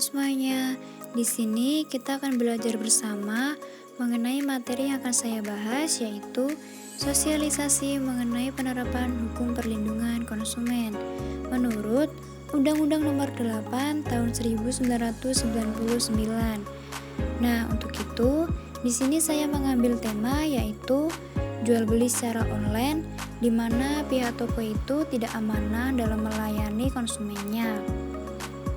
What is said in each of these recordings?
semuanya. Di sini kita akan belajar bersama mengenai materi yang akan saya bahas, yaitu sosialisasi mengenai penerapan hukum perlindungan konsumen menurut Undang-Undang Nomor 8 Tahun 1999. Nah, untuk itu di sini saya mengambil tema yaitu jual beli secara online, di mana pihak toko itu tidak amanah dalam melayani konsumennya.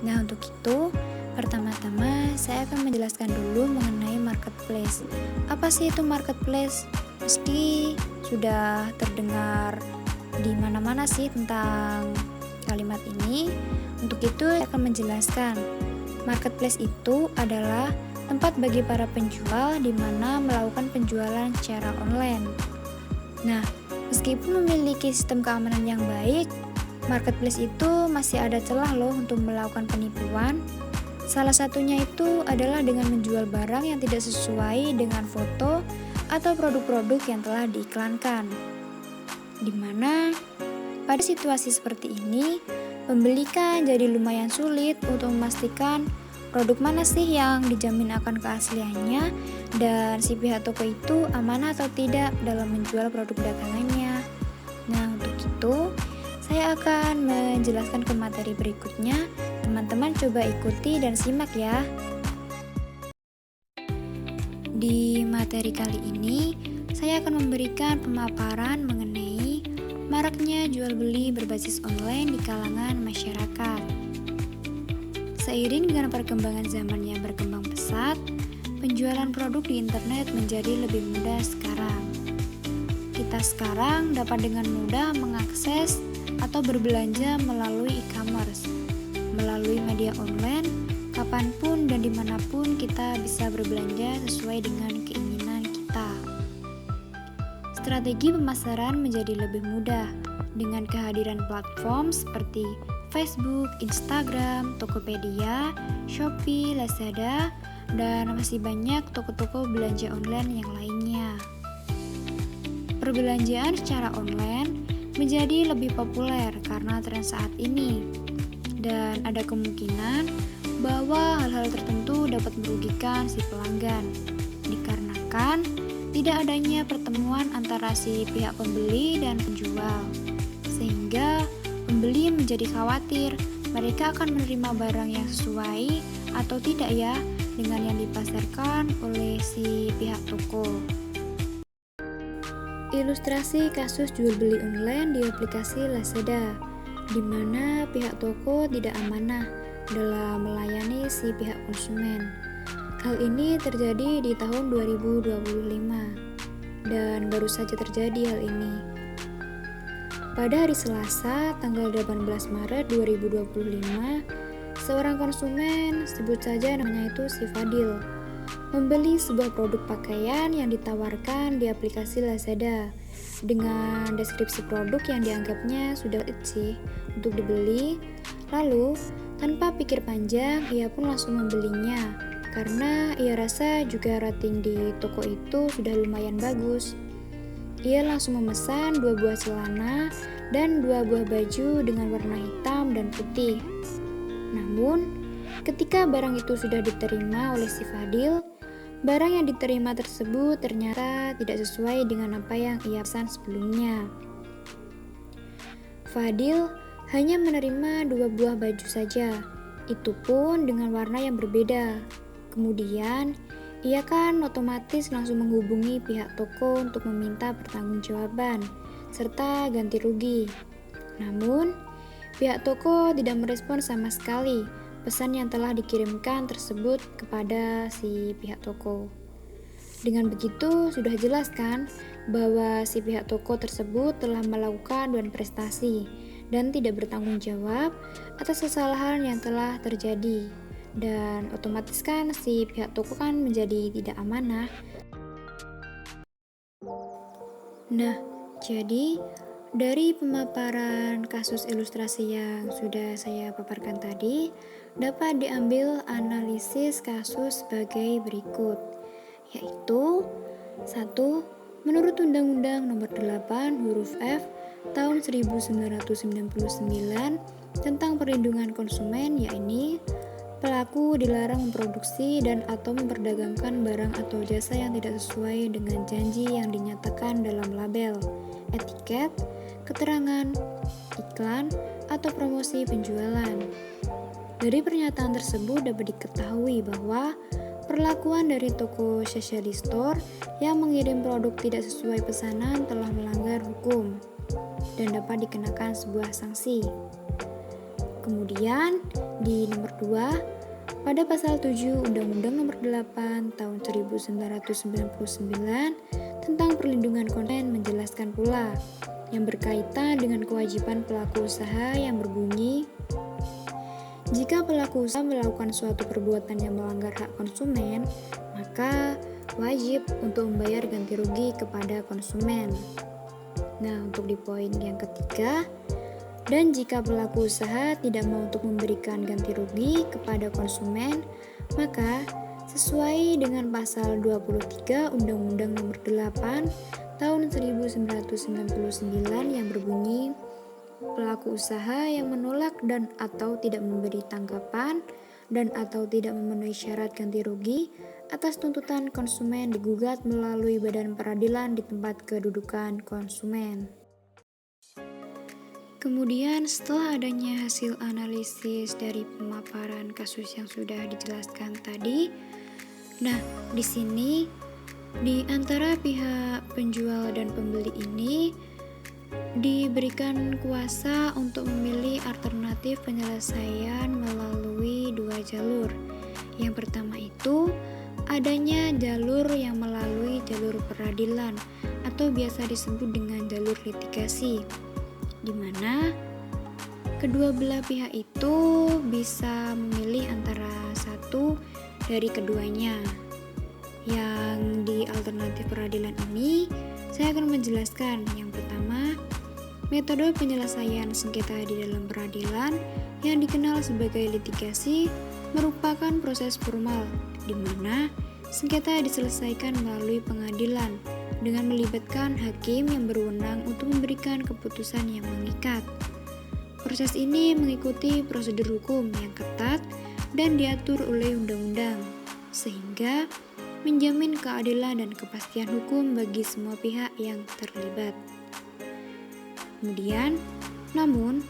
Nah, untuk itu, pertama-tama saya akan menjelaskan dulu mengenai marketplace. Apa sih itu marketplace? Pasti sudah terdengar di mana-mana sih tentang kalimat ini. Untuk itu, saya akan menjelaskan. Marketplace itu adalah tempat bagi para penjual di mana melakukan penjualan secara online. Nah, meskipun memiliki sistem keamanan yang baik, marketplace itu masih ada celah loh untuk melakukan penipuan. Salah satunya itu adalah dengan menjual barang yang tidak sesuai dengan foto atau produk-produk yang telah diiklankan. Dimana pada situasi seperti ini, pembeli kan jadi lumayan sulit untuk memastikan produk mana sih yang dijamin akan keasliannya dan si pihak toko itu amanah atau tidak dalam menjual produk dagangannya. Nah, untuk itu saya akan menjelaskan ke materi berikutnya. Teman-teman coba ikuti dan simak ya. Di materi kali ini, saya akan memberikan pemaparan mengenai maraknya jual beli berbasis online di kalangan masyarakat. Seiring dengan perkembangan zaman yang berkembang pesat, penjualan produk di internet menjadi lebih mudah sekarang. Kita sekarang dapat dengan mudah mengakses atau berbelanja melalui e-commerce, melalui media online, kapanpun dan dimanapun kita bisa berbelanja sesuai dengan keinginan kita. Strategi pemasaran menjadi lebih mudah dengan kehadiran platform seperti Facebook, Instagram, Tokopedia, Shopee, Lazada, dan masih banyak toko-toko belanja online yang lainnya. Perbelanjaan secara online menjadi lebih populer karena tren saat ini, dan ada kemungkinan bahwa hal-hal tertentu dapat merugikan si pelanggan, dikarenakan tidak adanya pertemuan antara si pihak pembeli dan penjual, sehingga pembeli menjadi khawatir mereka akan menerima barang yang sesuai atau tidak ya dengan yang dipasarkan oleh si pihak toko. Ilustrasi kasus jual beli online di aplikasi Lazada, di mana pihak toko tidak amanah dalam melayani si pihak konsumen. Hal ini terjadi di tahun 2025 dan baru saja terjadi hal ini. Pada hari Selasa, tanggal 18 Maret 2025, seorang konsumen, sebut saja namanya itu si Fadil, membeli sebuah produk pakaian yang ditawarkan di aplikasi Lazada dengan deskripsi produk yang dianggapnya sudah sih untuk dibeli. Lalu, tanpa pikir panjang, ia pun langsung membelinya karena ia rasa juga rating di toko itu sudah lumayan bagus. Ia langsung memesan 2 buah celana dan 2 buah baju dengan warna hitam dan putih. Namun, ketika barang itu sudah diterima oleh si Fadil, barang yang diterima tersebut ternyata tidak sesuai dengan apa yang ia pesan sebelumnya. Fadil hanya menerima 2 buah baju saja, itu pun dengan warna yang berbeda. Kemudian, ia kan otomatis langsung menghubungi pihak toko untuk meminta pertanggungjawaban serta ganti rugi. Namun, pihak toko tidak merespon sama sekali pesan yang telah dikirimkan tersebut kepada si pihak toko. Dengan begitu, sudah jelas kan bahwa si pihak toko tersebut telah melakukan dugaan prestasi dan tidak bertanggung jawab atas kesalahan yang telah terjadi. Dan otomatis kan si pihak toko kan menjadi tidak amanah. Nah, jadi dari pemaparan kasus ilustrasi yang sudah saya paparkan tadi, dapat diambil analisis kasus sebagai berikut, yaitu 1. Menurut Undang-Undang Nomor 8 huruf F Tahun 1999 tentang perlindungan konsumen, yakni pelaku dilarang memproduksi dan atau memperdagangkan barang atau jasa yang tidak sesuai dengan janji yang dinyatakan dalam label, etiket, keterangan, iklan, atau promosi penjualan. Dari pernyataan tersebut dapat diketahui bahwa perlakuan dari toko specialty store yang mengirim produk tidak sesuai pesanan telah melanggar hukum dan dapat dikenakan sebuah sanksi. Kemudian di nomor 2, pada pasal 7 Undang-Undang Nomor 8 Tahun 1999 tentang perlindungan konsumen menjelaskan pula yang berkaitan dengan kewajiban pelaku usaha yang berbunyi, jika pelaku usaha melakukan suatu perbuatan yang melanggar hak konsumen, maka wajib untuk membayar ganti rugi kepada konsumen. Nah, untuk di poin yang ketiga, dan jika pelaku usaha tidak mau untuk memberikan ganti rugi kepada konsumen, maka sesuai dengan pasal 23 Undang-Undang Nomor 8 Tahun 1999 yang berbunyi, pelaku usaha yang menolak dan atau tidak memberi tanggapan dan atau tidak memenuhi syarat ganti rugi atas tuntutan konsumen digugat melalui badan peradilan di tempat kedudukan konsumen. Kemudian setelah adanya hasil analisis dari pemaparan kasus yang sudah dijelaskan tadi, nah di sini di antara pihak penjual dan pembeli ini diberikan kuasa untuk memilih alternatif penyelesaian melalui 2 jalur. Yang pertama itu adanya jalur yang melalui jalur peradilan atau biasa disebut dengan jalur litigasi, di mana kedua belah pihak itu bisa memilih antara satu dari keduanya. Yang di alternatif peradilan ini saya akan menjelaskan yang pertama, metode penyelesaian sengketa di dalam peradilan yang dikenal sebagai litigasi merupakan proses formal di mana sengketa diselesaikan melalui pengadilan dengan melibatkan hakim yang berwenang untuk memberikan keputusan yang mengikat. Proses ini mengikuti prosedur hukum yang ketat dan diatur oleh undang-undang, sehingga menjamin keadilan dan kepastian hukum bagi semua pihak yang terlibat. Kemudian, namun,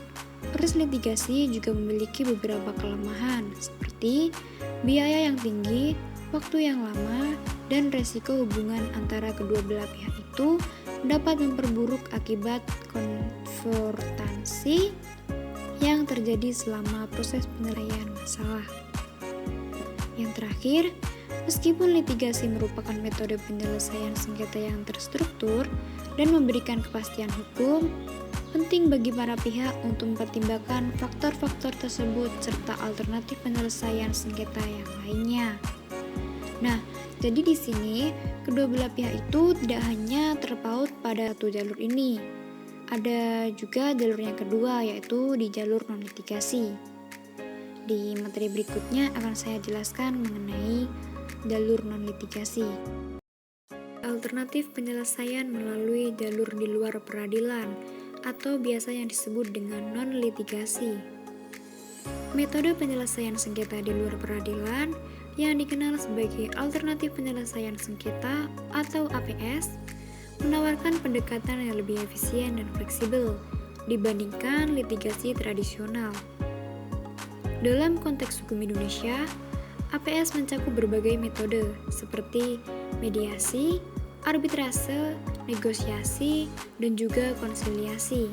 proses litigasi juga memiliki beberapa kelemahan seperti biaya yang tinggi, waktu yang lama, dan resiko hubungan antara kedua belah pihak itu dapat memperburuk akibat konfrontasi yang terjadi selama proses penyelesaian masalah. Yang terakhir, meskipun litigasi merupakan metode penyelesaian sengketa yang terstruktur dan memberikan kepastian hukum, penting bagi para pihak untuk mempertimbangkan faktor-faktor tersebut serta alternatif penyelesaian sengketa yang lainnya. Nah, jadi di sini kedua belah pihak itu tidak hanya terpaut pada satu jalur ini. Ada juga jalur yang kedua, yaitu di jalur non-litigasi. Di materi berikutnya akan saya jelaskan mengenai jalur non-litigasi. Alternatif penyelesaian melalui jalur di luar peradilan atau biasa yang disebut dengan non-litigasi. Metode penyelesaian sengketa di luar peradilan yang dikenal sebagai alternatif penyelesaian sengketa atau APS menawarkan pendekatan yang lebih efisien dan fleksibel dibandingkan litigasi tradisional. Dalam konteks hukum Indonesia, APS mencakup berbagai metode seperti mediasi, arbitrase, negosiasi, dan juga konsiliasi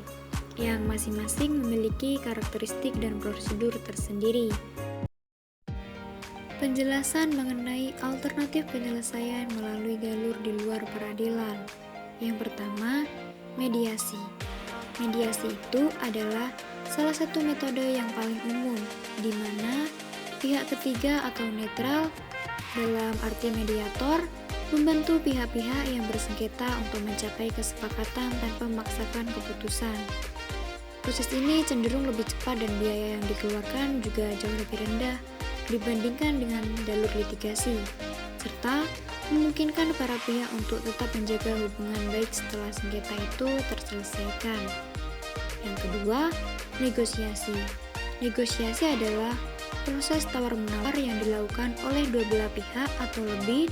yang masing-masing memiliki karakteristik dan prosedur tersendiri. Penjelasan mengenai alternatif penyelesaian melalui jalur di luar peradilan. Yang pertama, mediasi. Mediasi itu adalah salah satu metode yang paling umum, di mana pihak ketiga atau netral, dalam arti mediator, membantu pihak-pihak yang bersengketa untuk mencapai kesepakatan tanpa memaksakan keputusan. Proses ini cenderung lebih cepat dan biaya yang dikeluarkan juga jauh lebih rendah dibandingkan dengan jalur litigasi, serta memungkinkan para pihak untuk tetap menjaga hubungan baik setelah sengketa itu terselesaikan. Yang kedua, negosiasi. Negosiasi adalah proses tawar-menawar yang dilakukan oleh dua belah pihak atau lebih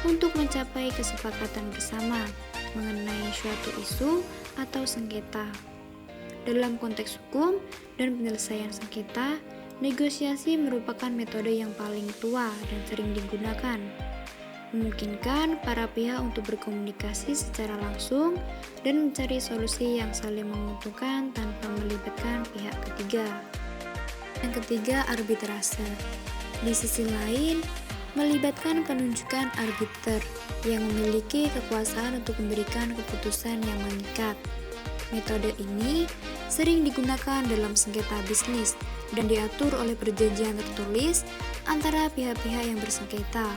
untuk mencapai kesepakatan bersama mengenai suatu isu atau sengketa. Dalam konteks hukum dan penyelesaian sengketa, negosiasi merupakan metode yang paling tua dan sering digunakan. Memungkinkan para pihak untuk berkomunikasi secara langsung dan mencari solusi yang saling menguntungkan tanpa melibatkan pihak ketiga. Yang ketiga, arbitrase. Di sisi lain, melibatkan penunjukan arbiter yang memiliki kekuasaan untuk memberikan keputusan yang mengikat. Metode ini sering digunakan dalam sengketa bisnis dan diatur oleh perjanjian tertulis antara pihak-pihak yang bersengketa.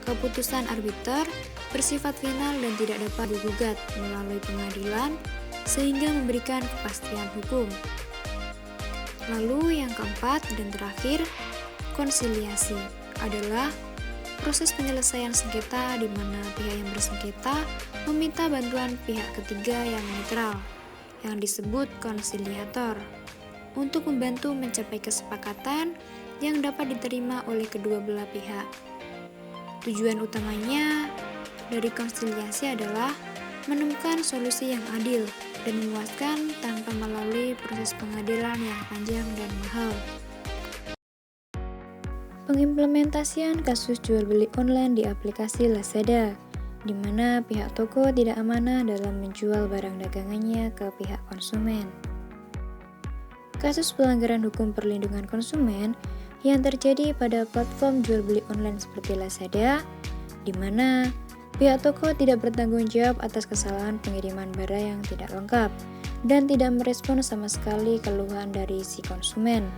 Keputusan arbiter bersifat final dan tidak dapat digugat melalui pengadilan sehingga memberikan kepastian hukum. Lalu yang keempat dan terakhir, konsiliasi adalah proses penyelesaian sengketa di mana pihak yang bersengketa meminta bantuan pihak ketiga yang netral, yang disebut konsiliator, untuk membantu mencapai kesepakatan yang dapat diterima oleh kedua belah pihak. Tujuan utamanya dari konsiliasi adalah menemukan solusi yang adil dan memuaskan tanpa melalui proses pengadilan yang panjang dan mahal. Pengimplementasian kasus jual beli online di aplikasi Lazada, di mana pihak toko tidak amanah dalam menjual barang dagangannya ke pihak konsumen. Kasus pelanggaran hukum perlindungan konsumen yang terjadi pada platform jual beli online seperti Lazada, di mana pihak toko tidak bertanggung jawab atas kesalahan pengiriman barang yang tidak lengkap dan tidak merespon sama sekali keluhan dari si konsumen.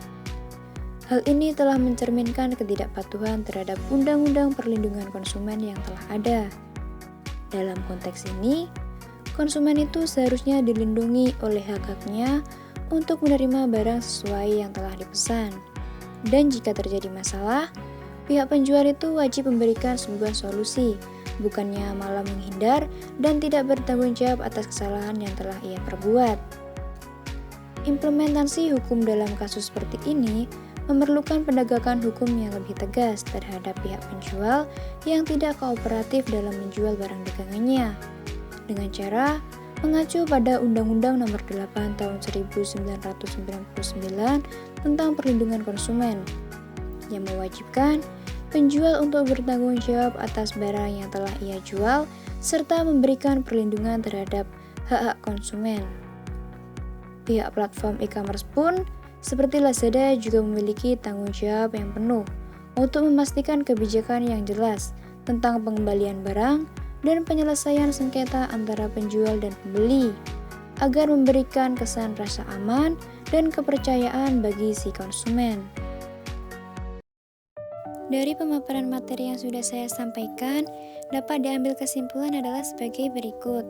Hal ini telah mencerminkan ketidakpatuhan terhadap Undang-Undang Perlindungan Konsumen yang telah ada. Dalam konteks ini, konsumen itu seharusnya dilindungi oleh hak-haknya untuk menerima barang sesuai yang telah dipesan. Dan jika terjadi masalah, pihak penjual itu wajib memberikan sebuah solusi, bukannya malah menghindar dan tidak bertanggung jawab atas kesalahan yang telah ia perbuat. Implementasi hukum dalam kasus seperti ini memerlukan penegakan hukum yang lebih tegas terhadap pihak penjual yang tidak kooperatif dalam menjual barang dagangannya, dengan cara mengacu pada Undang-Undang Nomor 8 Tahun 1999 tentang Perlindungan Konsumen, yang mewajibkan penjual untuk bertanggung jawab atas barang yang telah ia jual serta memberikan perlindungan terhadap hak-hak konsumen. Pihak platform e-commerce pun seperti Lazada juga memiliki tanggung jawab yang penuh untuk memastikan kebijakan yang jelas tentang pengembalian barang dan penyelesaian sengketa antara penjual dan pembeli, agar memberikan kesan rasa aman dan kepercayaan bagi si konsumen. Dari pemaparan materi yang sudah saya sampaikan, dapat diambil kesimpulan adalah sebagai berikut.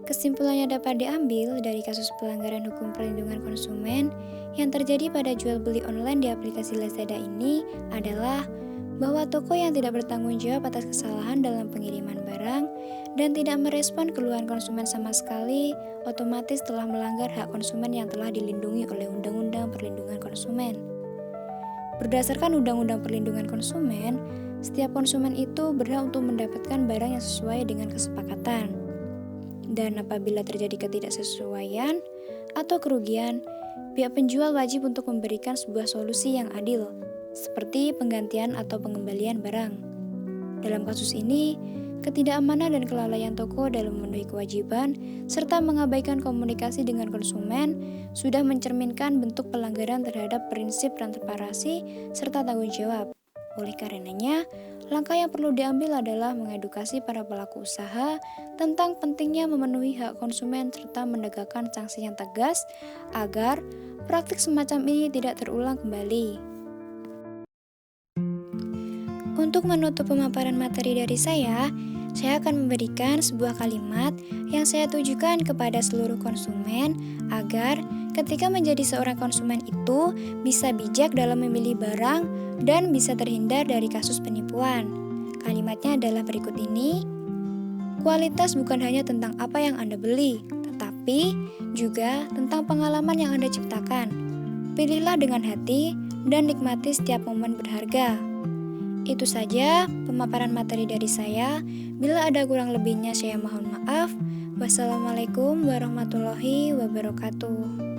Kesimpulan yang dapat diambil dari kasus pelanggaran hukum perlindungan konsumen yang terjadi pada jual beli online di aplikasi Lazada ini adalah bahwa toko yang tidak bertanggung jawab atas kesalahan dalam pengiriman barang dan tidak merespon keluhan konsumen sama sekali, otomatis telah melanggar hak konsumen yang telah dilindungi oleh Undang-Undang Perlindungan Konsumen. Berdasarkan Undang-Undang Perlindungan Konsumen, setiap konsumen itu berhak untuk mendapatkan barang yang sesuai dengan kesepakatan. Dan apabila terjadi ketidaksesuaian atau kerugian, pihak penjual wajib untuk memberikan sebuah solusi yang adil, seperti penggantian atau pengembalian barang. Dalam kasus ini, ketidakamanan dan kelalaian toko dalam memenuhi kewajiban serta mengabaikan komunikasi dengan konsumen sudah mencerminkan bentuk pelanggaran terhadap prinsip transparansi serta tanggung jawab. Oleh karenanya, langkah yang perlu diambil adalah mengedukasi para pelaku usaha tentang pentingnya memenuhi hak konsumen serta menegakkan sanksi yang tegas agar praktik semacam ini tidak terulang kembali. Untuk menutup pemaparan materi dari saya akan memberikan sebuah kalimat yang saya tujukan kepada seluruh konsumen agar ketika menjadi seorang konsumen itu bisa bijak dalam memilih barang dan bisa terhindar dari kasus penipuan. Kalimatnya adalah berikut ini. Kualitas bukan hanya tentang apa yang Anda beli, tetapi juga tentang pengalaman yang Anda ciptakan. Pilihlah dengan hati dan nikmati setiap momen berharga. Itu saja pemaparan materi dari saya. Bila ada kurang lebihnya saya mohon maaf. Wassalamualaikum warahmatullahi wabarakatuh.